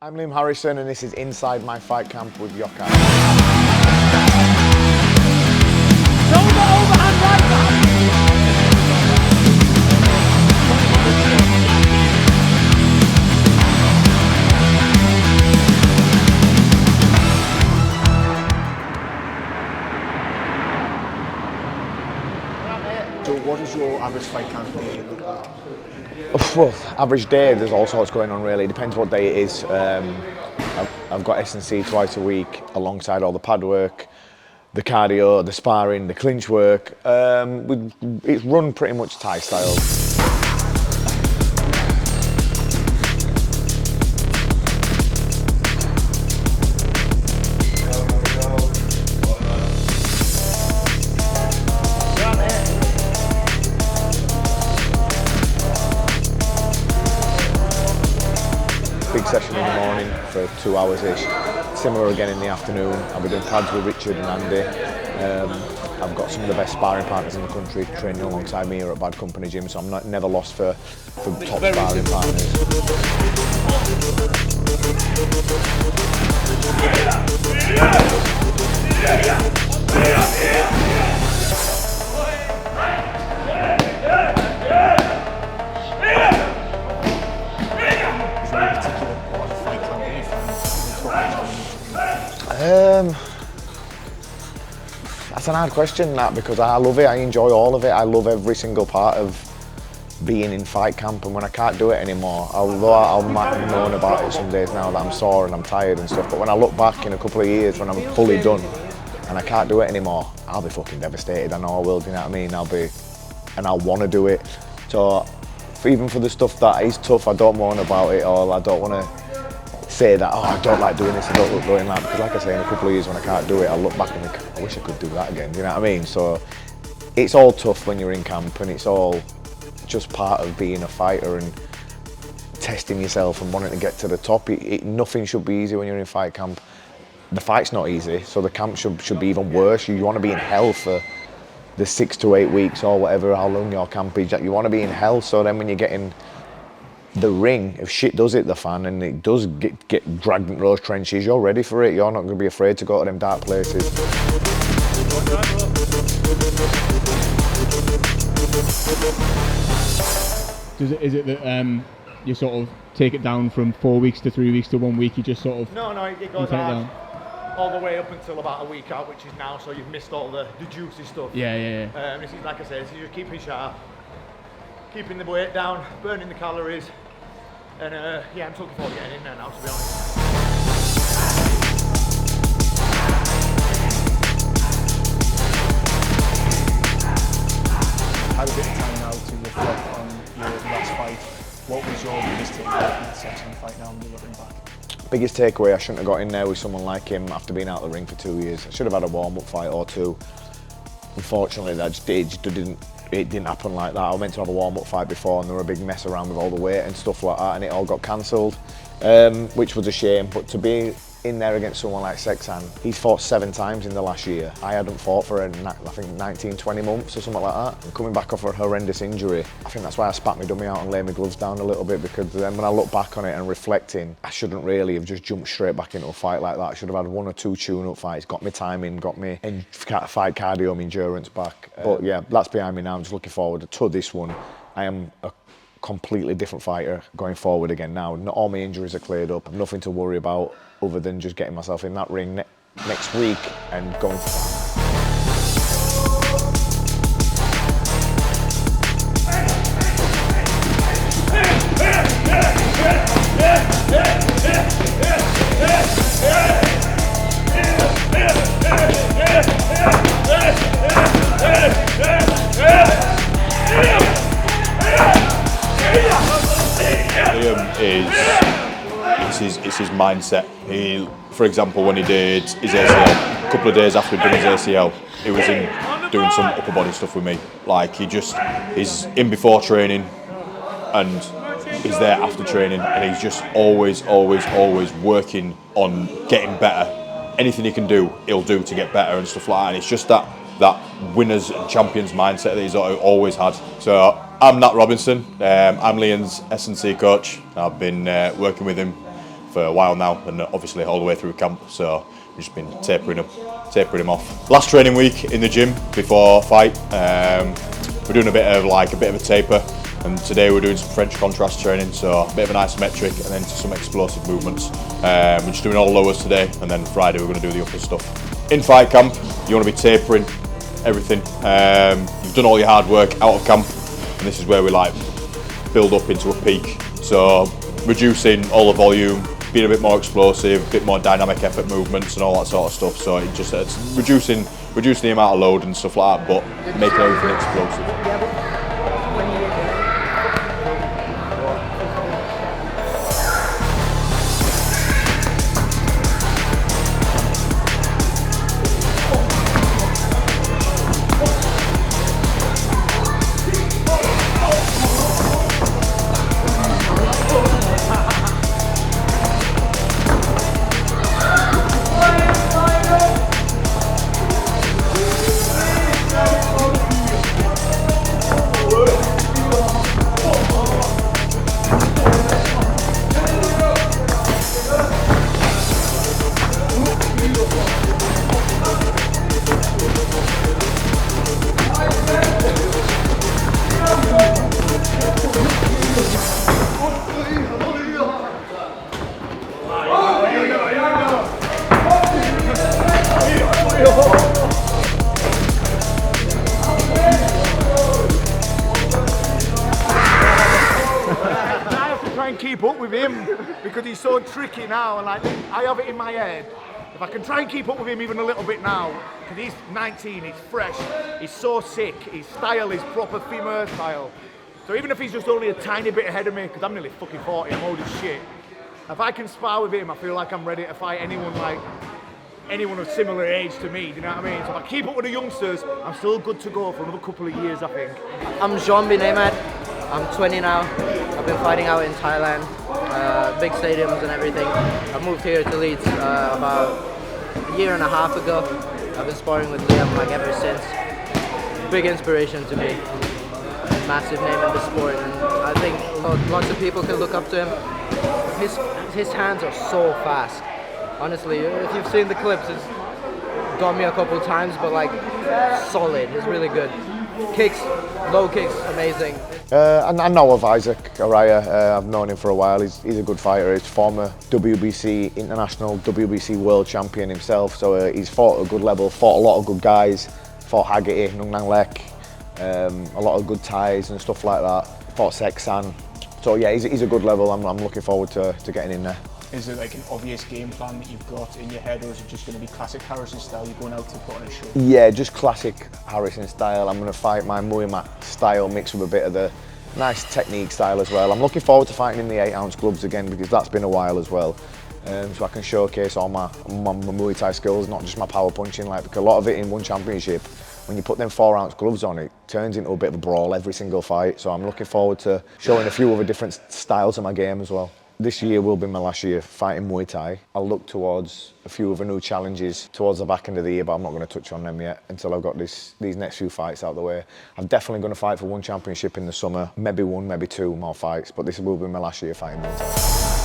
I'm Liam Harrison and this is Inside My Fight Camp with Yokkao. Shoulder overhand right hand. So what does your average fight camp day look like? Well, average day, there's all sorts going on really. It depends what day it is. I've got S&C twice a week alongside all the pad work, the cardio, the sparring, the clinch work. It's run pretty much Thai style. Big session in the morning for 2 hours-ish. Similar again in the afternoon. I'll be doing pads with Richard and Andy. I've got some of the best sparring partners in the country training alongside me here at Bad Company Gym, so I'm never lost for top sparring partners. That's an hard question, that, because I love it. I enjoy all of it. I love every single part of being in fight camp, and when I can't do it anymore, although I might have known about it some days now that I'm sore and I'm tired and stuff, but when I look back in a couple of years when I'm fully done and I can't do it anymore, I'll be fucking devastated. I know I will, do you know what I mean? I'll want to do it. So even for the stuff that is tough, I don't moan about it, or I don't want to say that, oh, I don't like doing this, I don't like doing that, because like I say, in a couple of years when I can't do it, I'll look back and think, I wish I could do that again, do you know what I mean? So it's all tough when you're in camp, and it's all just part of being a fighter and testing yourself and wanting to get to the top. Nothing should be easy when you're in fight camp. The fight's not easy, so the camp should be even worse. You want to be in hell for the 6 to 8 weeks or whatever, how long your camp is. You want to be in hell, so then when you get in the ring, if shit does hit the fan and it does get dragged into those trenches, you're ready for it. You're not going to be afraid to go to them dark places. Is it that you sort of take it down from 4 weeks to 3 weeks to 1 week? You just sort of No, it goes hard all the way up until about a week out, which is now. So you've missed all the juicy stuff. Yeah. This is, like I said, this is just keeping sharp, keeping the weight down, burning the calories, and yeah, I'm looking forward to getting in there now, to be honest. Had a bit of time now to reflect on your last fight. What was your biggest takeaway from that section fight now when you're looking back? Biggest takeaway, I shouldn't have got in there with someone like him after being out of the ring for 2 years. I should have had a warm-up fight or two. Unfortunately, it didn't happen like that. I was meant to have a warm-up fight before, and there were a big mess around with all the weight and stuff like that, and it all got cancelled, which was a shame. But to be in there against someone like Sexan, he's fought 7 times in the last year. I hadn't fought for, I think, 19, 20 months or something like that. And coming back off a horrendous injury, I think that's why I spat my dummy out and laid my gloves down a little bit, because then when I look back on it and reflecting, I shouldn't really have just jumped straight back into a fight like that. I should have had 1 or 2 tune-up fights, got my timing, got me fight cardio, my endurance back. But yeah, that's behind me now. I'm just looking forward to this one. I am a completely different fighter going forward again now. Not all my injuries are cleared up. I've nothing to worry about other than just getting myself in that ring next week and going for that. It's his mindset. For example, when he did his ACL, a couple of days after he'd done his ACL, he was in doing some upper body stuff with me. Like, he's in before training and he's there after training, and he's just always working on getting better. Anything he can do, he'll do to get better and stuff like that. And it's just that winners and champions mindset that he's always had. So I'm Nat Robinson. I'm Liam's S&C coach. I've been working with him for a while now, and obviously all the way through camp. So we've just been tapering him off. Last training week in the gym before fight, we're doing a bit of a taper, and today we're doing some French contrast training, so a bit of an isometric and then some explosive movements. We're just doing all lowers today, and then Friday we're going to do the upper stuff. In fight camp, you want to be tapering everything. You've done all your hard work out of camp, and this is where we build up into a peak. So reducing all the volume, being a bit more explosive, a bit more dynamic effort movements and all that sort of stuff. So it's reducing the amount of load and stuff like that, but making everything explosive. Keep up with him because he's so tricky now, and I have it in my head. If I can try and keep up with him even a little bit now, because he's 19, he's fresh, he's so sick, his style is proper femur style. So even if he's just only a tiny bit ahead of me, because I'm nearly fucking 40, I'm old as shit. If I can spar with him, I feel like I'm ready to fight anyone of similar age to me, do you know what I mean? So if I keep up with the youngsters, I'm still good to go for another couple of years, I think. I'm Jean bin Ahmed. I'm 20 now. I've been fighting out in Thailand, big stadiums and everything. I moved here to Leeds about a year and a half ago. I've been sparring with Liam ever since. Big inspiration to me. Massive name in the sport, and I think lots of people can look up to him. His hands are so fast. Honestly, if you've seen the clips, it's got me a couple times, but solid. It's really good. Kicks, low kicks, amazing. I know of Isaac Araya. I've known him for a while. He's a good fighter. He's former WBC international, WBC world champion himself. So he's fought at a good level, fought a lot of good guys, fought Haggerty, Nung Nang Lek, a lot of good Thais and stuff like that. Fought Seksan. So yeah, he's a good level. I'm looking forward to getting in there. Is it an obvious game plan that you've got in your head, or is it just going to be classic Harrison style? You're going out to put on a show? Yeah, just classic Harrison style. I'm going to fight my Muay mat style mixed with a bit of the nice technique style as well. I'm looking forward to fighting in the 8-ounce gloves again because that's been a while as well. So I can showcase all my Muay Thai skills, not just my power punching. Because a lot of it in one championship, when you put them 4-ounce gloves on, it turns into a bit of a brawl every single fight. So I'm looking forward to showing a few other different styles of my game as well. This year will be my last year fighting Muay Thai. I'll look towards a few other new challenges towards the back end of the year, but I'm not going to touch on them yet until I've got these next few fights out of the way. I'm definitely going to fight for one championship in the summer, maybe one, maybe two more fights, but this will be my last year fighting Muay Thai.